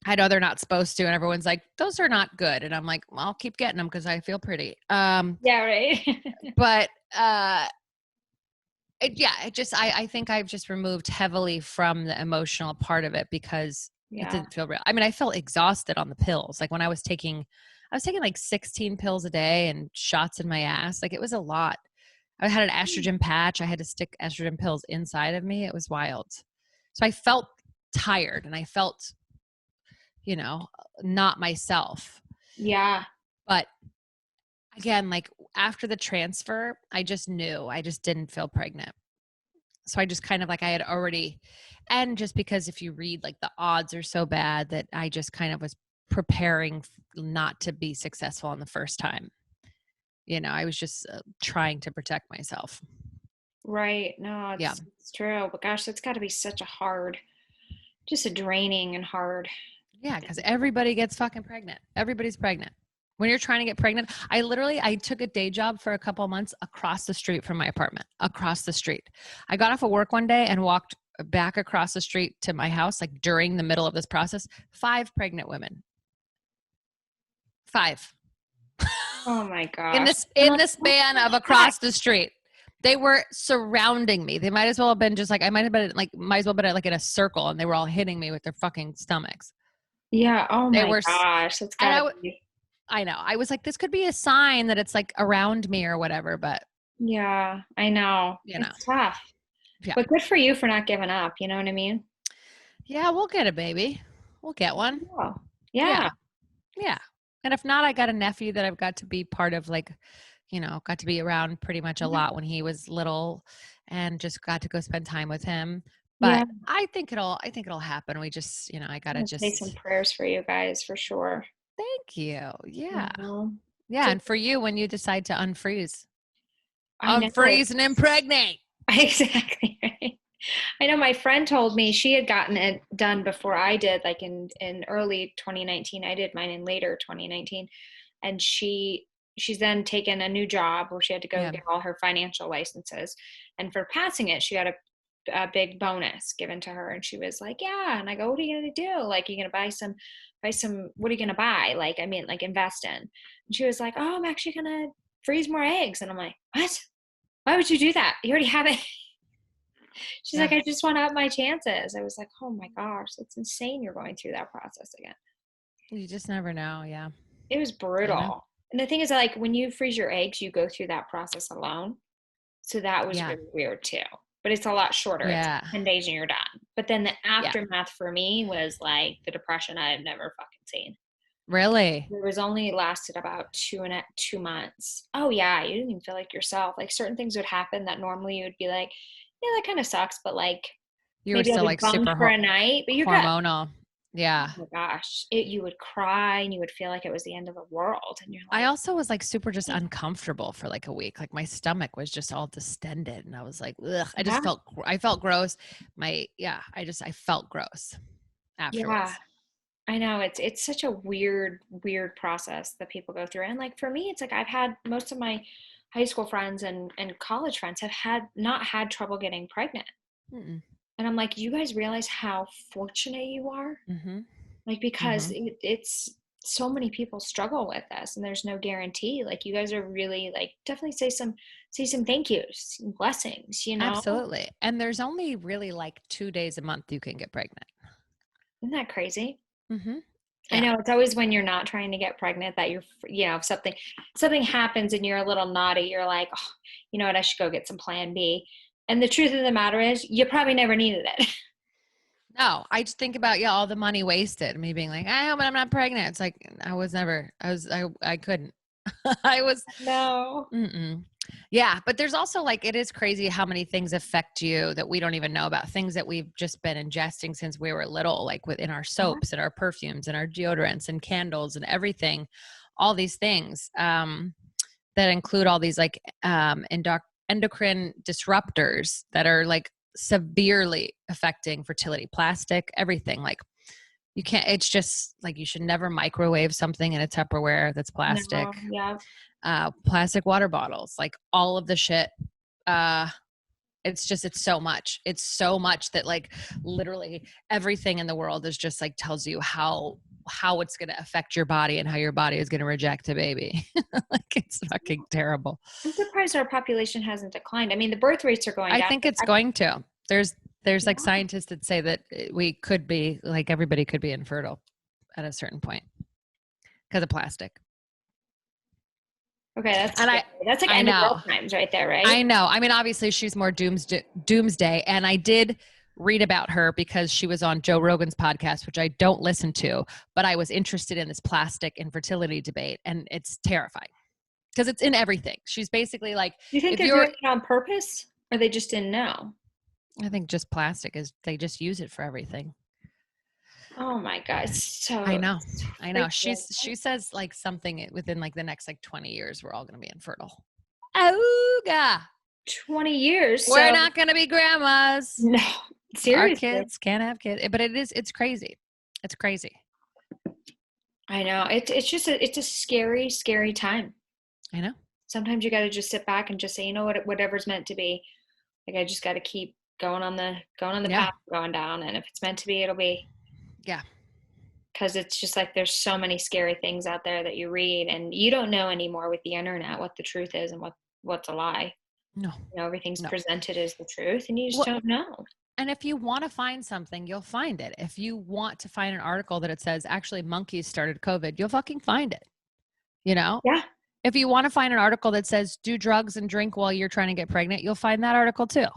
I know they're not supposed to and everyone's like those are not good and I'm like well, I'll keep getting them because I feel pretty. Yeah, right. But I think I've just removed heavily from the emotional part of it because it Yeah. didn't feel real. I mean, I felt exhausted on the pills. Like when I was taking like 16 pills a day and shots in my ass. Like it was a lot. I had an estrogen patch. I had to stick estrogen pills inside of me. It was wild. So I felt tired and I felt, not myself. Yeah. But again, like after the transfer, I just knew I just didn't feel pregnant. So I just kind of like I had already, and just because if you read like the odds are so bad that I just kind of was preparing not to be successful on the first time. I was just trying to protect myself. Right. No, Yeah. it's true. But gosh, that's got to be such a hard, just a draining and hard Yeah, because thing. everybody gets fucking pregnant. Everybody's pregnant. When you're trying to get pregnant, I took a day job for a couple of months across the street from my apartment, across the street. I got off of work one day and walked back across the street to my house, like during the middle of this process, 5 pregnant women. 5. Oh my In gosh. this in the span of across the street. They were surrounding me. They might as well have been just like, I might as well have been like in a circle and they were all hitting me with their fucking stomachs. Yeah. Oh They my were, gosh. That's and gotta be. I know. I was like, this could be a sign that it's like around me or whatever, but Yeah, I know. It's tough. yeah. But good for you for not giving up. You know what I mean? Yeah, we'll get a baby. We'll get one. Oh, yeah. Yeah. Yeah. And if not, I got a nephew that I've got to be part of, like, got to be around pretty much a lot when he was little and just got to go spend time with him. Yeah. But I think it'll happen. We just, I I'm gotta gonna say some just prayers for you guys for sure. thank you. You Yeah. know? Yeah. So And for you, when you decide to unfreeze, I know. unfreeze and impregnate. Exactly. Right. I know my friend told me she had gotten it done before I did, like in early 2019. I did mine in later 2019, and she's then taken a new job where she had to go Yeah. get all her financial licenses, and for passing it, she got a big bonus given to her, and she was like, "Yeah." And I go, "What are you gonna do? Like, you gonna buy some? What are you gonna buy? Like, I mean, like invest in?" And she was like, "Oh, I'm actually gonna freeze more eggs." And I'm like, "What? Why would you do that? You already have it." She's like, Yeah. "I just want to up my chances." I was like, "Oh my gosh, that's insane. You're going through that process again." You just never know. Yeah. It was I know. brutal. And the thing is, like, when you freeze your eggs, you go through that process alone. So that was Yeah. really weird too. But it's a lot shorter. It's Yeah. 10 days and you're done. But then the Yeah. aftermath for me was like the depression I had never fucking seen. Really? It was only lasted about 2 months. Oh yeah, you didn't even feel like yourself. Like certain things would happen that normally you would be like, yeah, that kind of sucks, but like You were maybe I'll still be like bummed super for a night, but you're good. hormonal. Oh Yeah. my gosh, you would cry and you would feel like it was the end of the world, and you're I like, also was like super just uncomfortable for like a week. Like my stomach was just all distended and I was like, ugh, yeah, I felt gross. I felt gross yeah. afterwards. I know it's such a weird process that people go through. And like for me, it's like I've had most of my high school friends and college friends have not had trouble getting pregnant. Mm-mm. And I'm like, you guys realize how fortunate you are? Mm-hmm. Like because Mm-hmm. it's so many people struggle with this and there's no guarantee. Like you guys are really like definitely say some thank yous, blessings, you know? Absolutely. And there's only really like 2 days a month you can get pregnant. Isn't that crazy? Mm-hmm. I Yeah. know it's always when you're not trying to get pregnant that you're, if something happens and you're a little naughty, you're like, oh, you know what, I should go get some plan B. And the truth of the matter is, you probably never needed it. No, I just think about, all the money wasted. Me being like, I hope I'm not pregnant. It's like, I couldn't. I was, No. mm-mm. Yeah. But there's also like, it is crazy how many things affect you that we don't even know about, things that we've just been ingesting since we were little, like within our soaps and our perfumes and our deodorants and candles and everything, all these things, that include all these like, endocrine disruptors that are like severely affecting fertility, plastic, everything. Like you can't, it's just like you should never microwave something in a Tupperware that's plastic. No. Yeah. Plastic water bottles, like all of the shit. It's so much that like literally everything in the world is just like tells you how it's going to affect your body and how your body is going to reject a baby. Like it's fucking terrible. I'm surprised our population hasn't declined. I mean, the birth rates are going I down. think it's going to. There's like Yeah. scientists that say that we could be like everybody could be infertile at a certain point because of plastic. Okay, that's And scary. That's like I end of world know. times right there, I right? know. I mean, obviously she's more doomsday. And I did read about her because she was on Joe Rogan's podcast, which I don't listen to, but I was interested in this plastic infertility debate, and it's terrifying because it's in everything. She's basically like, Do you think if they're you're, doing it on purpose, or they just didn't know? I think just plastic is, they just use it for everything. Oh my God, I know. it's I know. freaking She says like something within like the next like 20 years, we're all going to be infertile. Ooga. 20 years. We're So not going to be grandmas. no, Our seriously. kids can't have kids, but it's crazy. It's crazy. I know. It's just it's a scary, scary time. I know. Sometimes you got to just sit back and just say, you know what, whatever's meant to be. Like I just got to keep going on the Yeah. path going down, and if it's meant to be, it'll be. Yeah. Because it's just like there's so many scary things out there that you read, and you don't know anymore with the internet what the truth is and what's a lie. No. You know, everything's No. presented as the truth, and you just Well, don't know. and if you want to find something, you'll find it. If you want to find an article that it says actually monkeys started COVID, you'll fucking find it. You know? Yeah, If you want to find an article that says do drugs and drink while you're trying to get pregnant, you'll find that article too.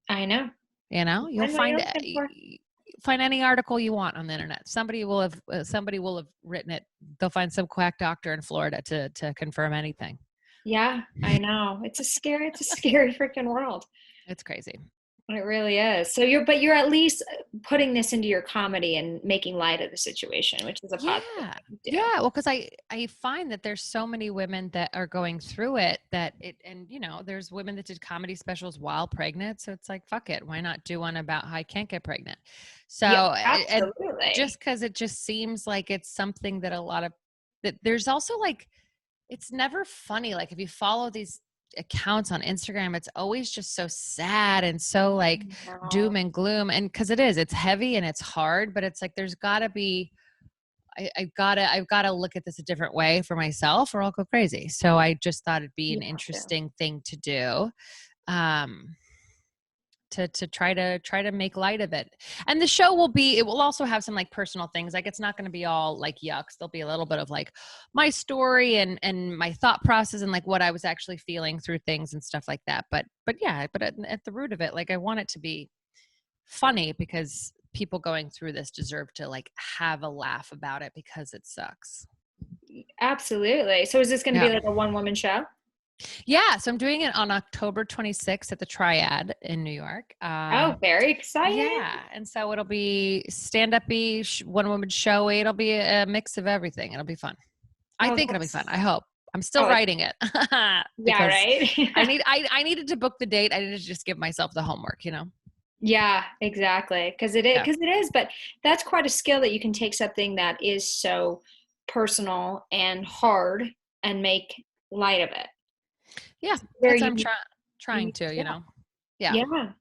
I know. You know, you'll Find what you're find looking for. find any article you want on the internet. Somebody will have written it. They'll find some quack doctor in Florida to confirm anything. Yeah, I know. It's a scary freaking world. It's crazy. It really is. So you're at least putting this into your comedy and making light of the situation, which is a positive Yeah. thing to do. Yeah. Well, because I find that there's so many women that are going through it that it, and you know, there's women that did comedy specials while pregnant. So it's like, fuck it. Why not do one about how I can't get pregnant? So, Yep, and absolutely. just because it just seems like it's something that a lot of, that there's also like, it's never funny. Like if you follow these accounts on Instagram, it's always just so sad and so like doom No. and gloom. And because it's heavy and it's hard, but it's like there's gotta be, I've gotta look at this a different way for myself or I'll go crazy. So I just thought it'd be You an have to. interesting thing to do. Um to try to make light of it. And the show it will also have some like personal things. Like it's not going to be all like yucks. There'll be a little bit of like my story and my thought process and like what I was actually feeling through things and stuff like that. But yeah, but at the root of it, like I want it to be funny because people going through this deserve to like have a laugh about it because it sucks. Absolutely. So is this going to be Yeah. like a one woman show? Yeah. So I'm doing it on October 26th at the Triad in New York. Oh, very exciting. Yeah. And so it'll be stand-up-y, one woman showy. It'll be a mix of everything. It'll be fun. I Oh, think it'll be fun. I hope. I'm still oh, writing it yeah, because right. I needed to book the date. I needed to just give myself the homework, you know? Yeah, exactly. Yeah. Because it is, but that's quite a skill that you can take something that is so personal and hard and make light of it. Yeah. Very That's what I'm unique, trying unique to, you skill. know? Yeah. Yeah,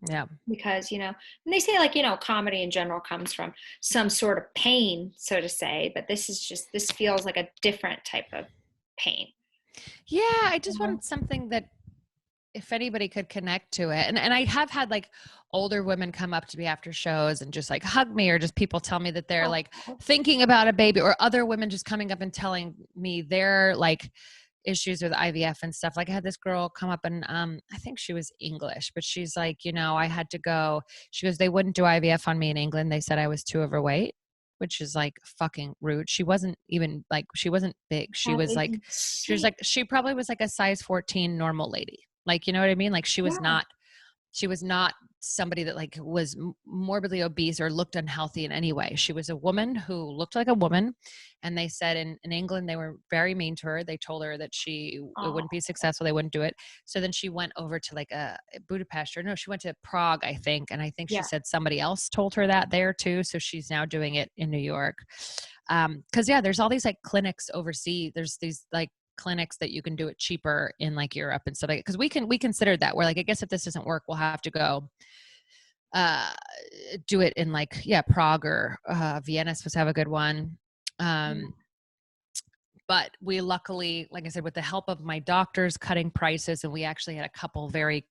Yeah. because and they say like comedy in general comes from some sort of pain, so to say, but this feels like a different type of pain. Yeah. I just Mhm. wanted something that if anybody could connect to it. And I have had like older women come up to me after shows and just like hug me or just people tell me that they're like Oh, thinking about a baby or other women just coming up and telling me their like issues with IVF and stuff. Like I had this girl come up and I think she was English, but she's like, you know, I had to go. She goes, they wouldn't do IVF on me in England. They said I was too overweight, which is like fucking rude. She wasn't even like she wasn't big. that is She was insane. like she probably was like a size 14 normal lady. Like, you know what I mean? Like Yeah. she was not somebody that like was morbidly obese or looked unhealthy in any way. She was a woman who looked like a woman. And they said in England, they were very mean to her. They told her that it Oh, wouldn't be successful. They wouldn't do it. So then she went over to like a Budapest or no, she went to Prague, I think. And I think she yeah. said somebody else told her that there too. So she's now doing it in New York. Cause yeah, there's all these like clinics overseas. There's these like clinics that you can do it cheaper in like Europe and stuff like because we considered that we're like I guess if this doesn't work we'll have to go uh do it in like Prague or Vienna supposed to have a good one Mm. but we luckily like I said with the help of my doctors cutting prices and we actually had a couple very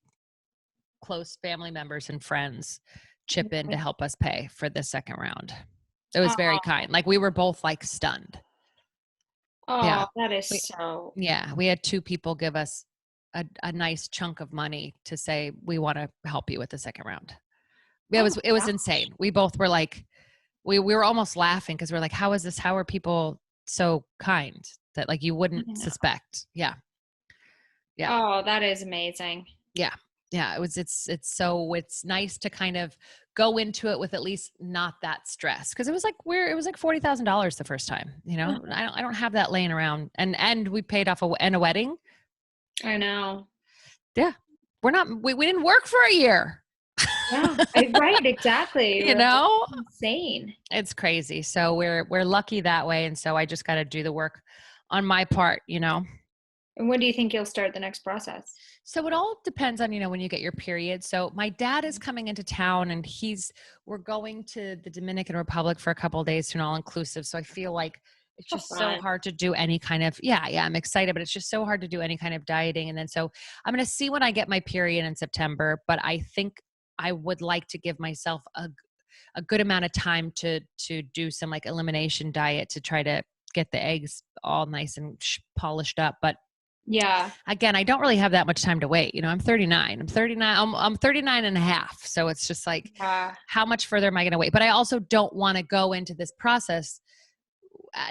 close family members and friends chip in to help us pay for the second round. It was very Oh, kind. Like we were both like stunned. Yeah. oh, that is We so. Yeah, we had two people give us a nice chunk of money to say we want to help you with the second round. It Oh was, it my was gosh. insane. We both were like, we were almost laughing because we're like, how is this? How are people so kind that like you I wouldn't know. suspect? Yeah. Yeah. Oh, that is amazing. Yeah. Yeah. It was, it's nice to kind of go into it with at least not that stress. Cause it was like, it was like $40,000 the first time, you know, Oh, I don't have that laying around, and we paid off a wedding. I know. Yeah. We didn't work for a year, Yeah, right, exactly. you Like, it's know, insane. it's crazy. So we're lucky that way. And so I just got to do the work on my part, you know? And when do you think you'll start the next process? So it all depends on, when you get your period. So my dad is coming into town, and we're going to the Dominican Republic for a couple of days to an all inclusive. So I feel like it's Oh, just so fun. hard to do any kind of, yeah, I'm excited, but it's just so hard to do any kind of dieting. And then, so I'm going to see when I get my period in September, but I think I would like to give myself a good amount of time to do some like elimination diet to try to get the eggs all nice and polished up. But Yeah. again, I don't really have that much time to wait. I'm 39. I'm 39. I'm 39 and a half. So it's just like, Yeah. how much further am I going to wait? But I also don't want to go into this process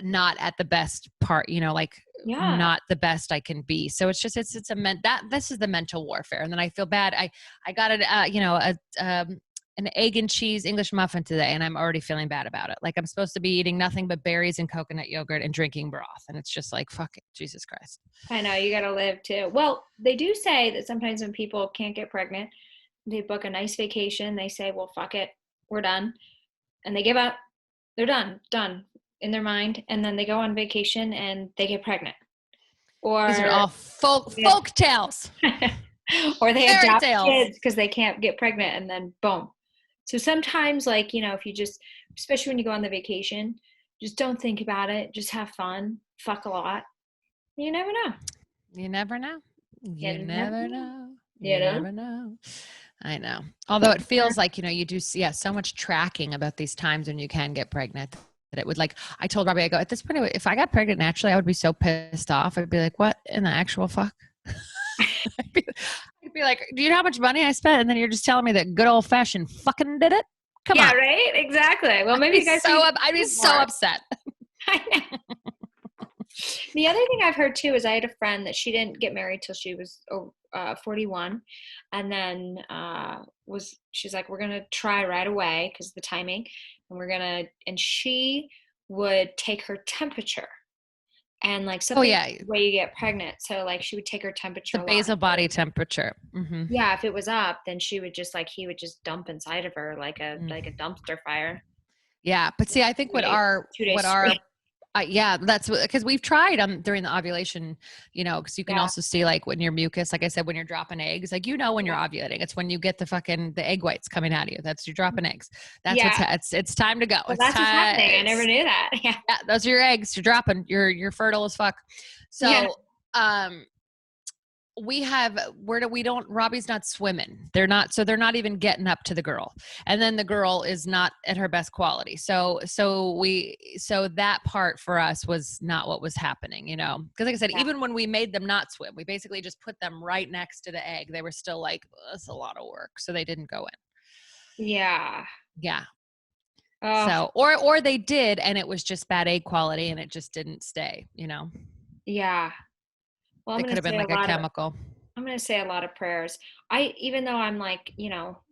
not at the best part, like Yeah. not the best I can be. So it's just, it's a this is the mental warfare. And then I feel bad. I got an egg and cheese English muffin today, and I'm already feeling bad about it. Like I'm supposed to be eating nothing but berries and coconut yogurt and drinking broth. And it's just like, fuck it, Jesus Christ. I know, you gotta live too. Well, they do say that sometimes when people can't get pregnant, they book a nice vacation. They say, well, fuck it, we're done. And they give up. They're done in their mind. And then they go on vacation and they get pregnant. These are Or all folk tales, or they fairy adopt tales. kids because they can't get pregnant and then boom. So sometimes, like, if you just, especially when you go on the vacation, just don't think about it. Just have fun, fuck a lot. You never know. You never know. You You never never know. know. You You know? never know. I know. Although it feels like, you do see, yeah, so much tracking about these times when you can get pregnant that it would, like, I told Robbie, I go, at this point, if I got pregnant naturally, I would be so pissed off. I'd be like, what in the actual fuck? I'd be like, do you know how much money I spent? And then you're just telling me that good old fashioned fucking did it? Come Yeah, on. right? Exactly. Well, maybe you guys need to I'd be do so more. upset. I know. The other thing I've heard too is I had a friend that she didn't get married till she was 41, and then she's like, we're gonna try right away because the timing, and she would take her temperature, and like Oh something yeah. the way you get pregnant. So like she would take her The temperature a lot. basal body temperature. Mm-hmm. Yeah, if it was up, then she would just like he would just dump inside of her Mm. like a dumpster fire. Yeah, but see, I think Right. 2 days straight. yeah, that's because we've tried during the ovulation, because you can Yeah. also see like when your mucus, like I said, when you're dropping eggs, like when you're Yeah. ovulating, it's when you get the egg whites coming out of you. That's you're dropping eggs. That's Yeah. it's time to go. Well, It's that's what's time. happening. I never knew that. Yeah. Yeah, those are your eggs. You're dropping. You're fertile as fuck. Yeah. So, um, we don't, Robbie's not swimming, they're not even getting up to the girl, and then the girl is not at her best quality, so that part for us was not what was happening, because like I said, Yeah. even when we made them not swim, we basically just put them right next to the egg, they were still like, that's a lot of work, so they didn't go in. Yeah. Yeah. Oh, So or they did, and it was just bad egg quality, and it just didn't stay, yeah. Well, it could have been like a chemical. I'm going to say a lot of prayers. Even though I'm like,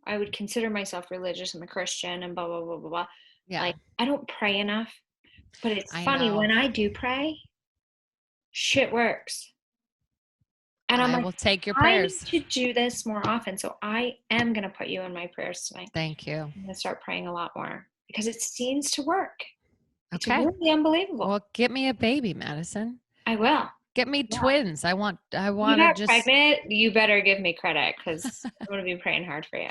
I would consider myself religious and a Christian and blah, blah, blah, blah, blah. Yeah, Like, I don't pray enough, but it's I funny know. when I do pray, shit works. And I'm I like, will take your I need prayers. to do this more often. So I am going to put you in my prayers tonight. Thank you. I'm going to start praying a lot more because it seems to work. It's Okay. really unbelievable. Well, get me a baby, Madison. I will. Get me Yeah. twins. I You want to got just pregnant, you better give me credit because I'm going to be praying hard for you.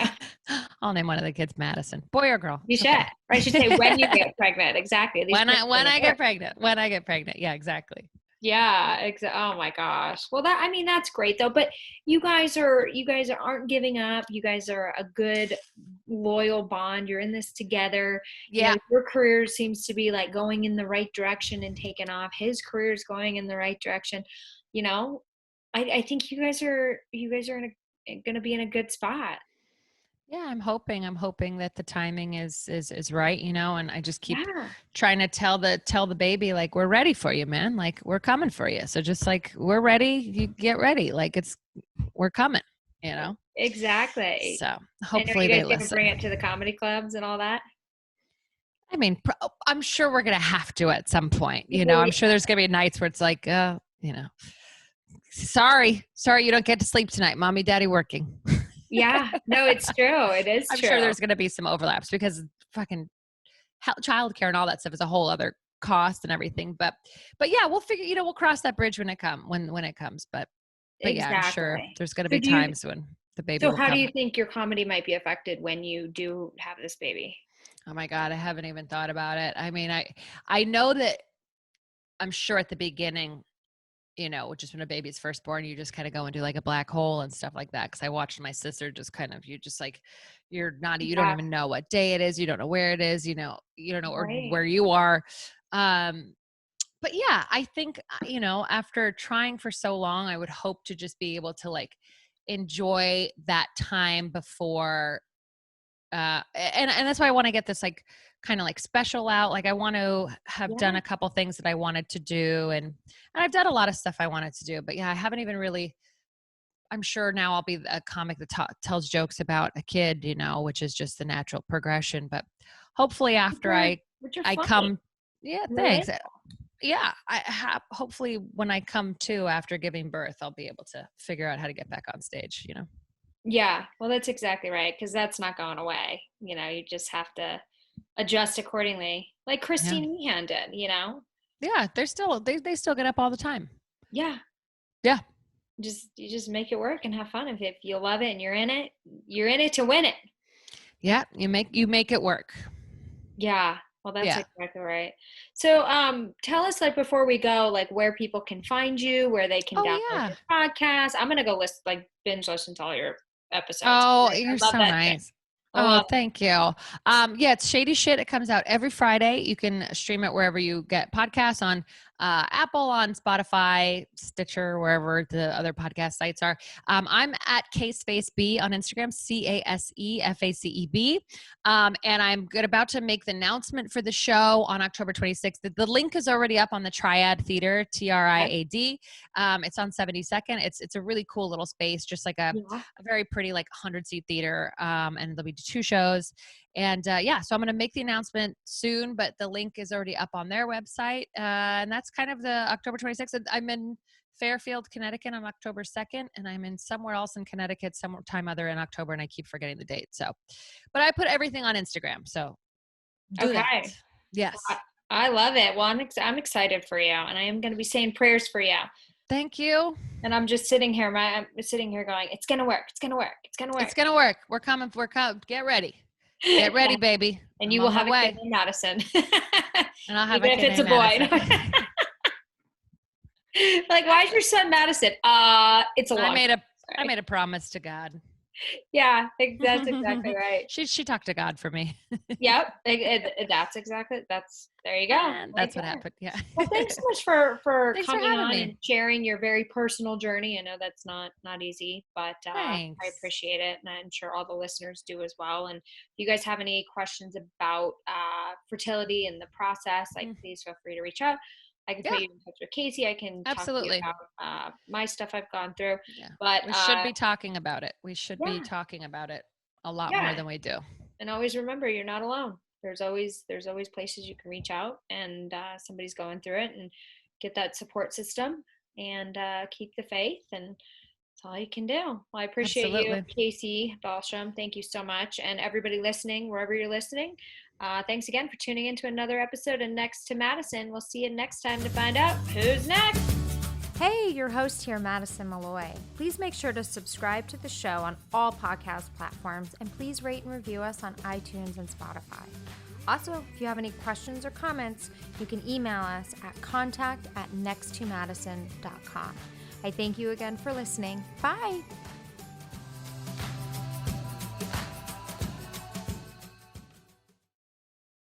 I'll name one of the kids Madison. Boy or girl. You It's should. okay. Or I should say when you get pregnant. Exactly. These prayers When are I work. get pregnant. When I get pregnant. Yeah, exactly. Yeah, oh my gosh. Well, that's great though. But you guys aren't giving up. You guys are a good loyal bond. You're in this together. Yeah. Your career seems to be like going in the right direction and taking off. His career is going in the right direction. You know, I think you guys are going to be in a good spot. Yeah, I'm hoping that the timing is right, and I just keep Yeah. trying to tell the baby, like, we're ready for you, man. Like, we're coming for you. So just like, we're ready, you get ready. Like, we're coming. Exactly. So And are hopefully you they guys going to listen. bring it to the comedy clubs and all that? I mean, I'm sure we're going to have to at some point, Well, I'm sure there's going to be nights where it's like, sorry, you don't get to sleep tonight. Mommy, daddy working. yeah. No, it's true. It is I'm sure true. there's going to be some overlaps because fucking childcare and all that stuff is a whole other cost and everything. But yeah, we'll figure, we'll cross that bridge when it comes. But yeah, I'm sure Exactly. there's going to So be times when the baby so will how do come. you think your comedy might be affected when you do have this baby? Oh my God, I haven't even thought about it. I mean, I know that I'm sure at the beginning, just when a baby's first born, you just kind of go into like a black hole and stuff like that. Cause I watched my sister just kind of, you just like, you don't Yeah. even know what day it is. You don't know where it is, you don't know or Right. where you are. But yeah, I think, after trying for so long, I would hope to just be able to like enjoy that time before, and that's why I want to get this like kind of like special out. Like, I want to have done Yeah. a couple things that I wanted to do, and I've done a lot of stuff I wanted to do, but yeah, I haven't even really. I'm sure now I'll be a comic that tells jokes about a kid, which is just the natural progression. But hopefully, after Which are I funny come, yeah, and thanks. relatable. Yeah, I have. Hopefully, when I come to after giving birth, I'll be able to figure out how to get back on stage. Yeah. Well, that's exactly right. Because that's not going away. You just have to adjust accordingly, like Yeah, Christine Meehan did. yeah. They still get up all the time. Yeah. Yeah. You just make it work and have fun. If you love it and you're in it to win it. Yeah, you make it work. Yeah. Well, that's Yeah. exactly right. So, tell us, like, before we go, like, where people can find you, where they can Oh download yeah. your podcast. I'm gonna go binge listen to all your episodes. Oh, I you're love so that shit. nice. I Oh, love thank you. Yeah, it's Shady Shit. It comes out every Friday. You can stream it wherever you get podcasts on Apple, on Spotify, Stitcher, wherever the other podcast sites are. I'm at CaseFaceB on Instagram, CaseFaceb. And I'm about to make the announcement for the show on October 26th. The link is already up on the Triad Theater, TRIAD. It's on 72nd. It's a really cool little space, just like it. Yeah. a very pretty like 100-seat theater, and there'll be 2 shows, and yeah, so I'm going to make the announcement soon, but the link is already up on their website, and that's kind of the October 26th. I'm in Fairfield, Connecticut on October 2nd, and I'm in somewhere else in Connecticut sometime other in October, and I keep forgetting the date. So, but I put everything on Instagram, so do that. Okay. Yes. I love it. Well, I'm excited for you, and I am going to be saying prayers for you. Thank you. And I'm just sitting here, I'm sitting here going, it's gonna work. It's gonna work. It's gonna work. It's gonna work. We're coming. Get ready. Get ready, Yeah. baby. And I'm you will on my have a kid way. named Madison. And I'll have Even a if kid it's a named boy. Madison. Like, why is your son Madison? It's a I long made time. I Sorry. made a promise to God. Yeah, that's exactly right. She talked to God for me. Yep, that's exactly there you go, And right that's what there. happened. Yeah. Well, thanks so much for Thanks for coming having on me. and sharing your very personal journey. I know that's not easy, but I Thanks. appreciate it, and I'm sure all the listeners do as well. And if you guys have any questions about fertility and the process, like, please feel free to reach out. I can put Yeah, you in touch with Casey. I can talk to you absolutely. about my stuff I've gone through. Yeah. But We should be talking about it. We should be yeah, talking about it a lot more yeah. than we do. And always remember, you're not alone. There's always places you can reach out, and somebody's going through it, and get that support system, and keep the faith, and that's all you can do. Well, I appreciate you, Absolutely. Casey Balsham. Thank you so much, and everybody listening, wherever you're listening. Thanks again for tuning in to another episode of Next to Madison. We'll see you next time to find out who's next. Hey, your host here, Madison Malloy. Please make sure to subscribe to the show on all podcast platforms, and please rate and review us on iTunes and Spotify. Also, if you have any questions or comments, you can email us at contact@nexttomadison.com. I thank you again for listening. Bye.